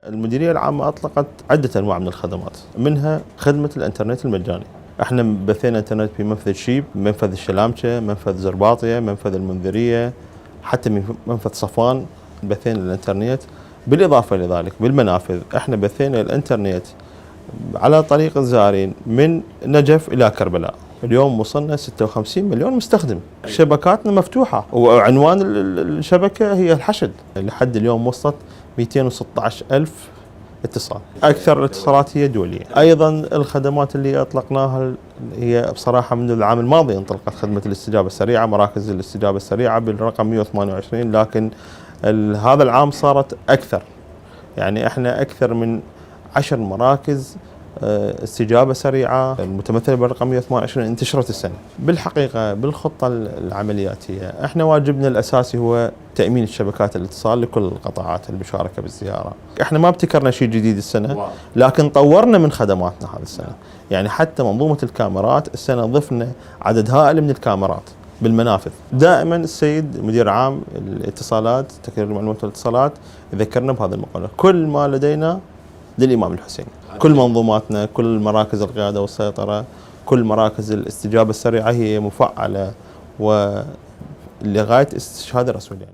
المديرية العامة أطلقت عدة أنواع من الخدمات، منها خدمة الإنترنت المجاني. احنا بثينا إنترنت في منفذ شيب، منفذ الشلامشة، منفذ زرباطية، منفذ المنذرية، حتى منفذ صفوان بثينا الإنترنت. بالإضافة لذلك بالمنافذ احنا بثينا الإنترنت على طريق الزائرين من نجف إلى كربلاء. اليوم وصلنا 56 مليون مستخدم. شبكاتنا مفتوحة وعنوان الشبكة هي الحشد. لحد اليوم وصلت 216 ألف اتصال. أكثر الاتصالات هي دولية. أيضا الخدمات اللي أطلقناها هي بصراحة منذ العام الماضي انطلقت خدمة الاستجابة السريعة، مراكز الاستجابة السريعة بالرقم 128، لكن هذا العام صارت أكثر. يعني احنا أكثر من 10 مراكز استجابة سريعة المتمثلة بالرقم 128 انتشرت السنة. بالحقيقة بالخطة العملياتية احنا واجبنا الأساسي هو تأمين الشبكات الاتصال لكل القطاعات المشاركة بالزيارة. احنا ما ابتكرنا شيء جديد السنة، لكن طورنا من خدماتنا هذه السنة. يعني حتى منظومة الكاميرات السنة ضفنا عدد هائل من الكاميرات بالمنافذ. دائما السيد مدير عام الاتصالات تكرير المعلومات والاتصالات يذكرنا بهذا المقولة: كل ما لدينا للإمام الحسين. كل منظوماتنا، كل مراكز القيادة والسيطرة، كل مراكز الاستجابة السريعة هي مفعلة ولغاية استشهاد الرسول يعني.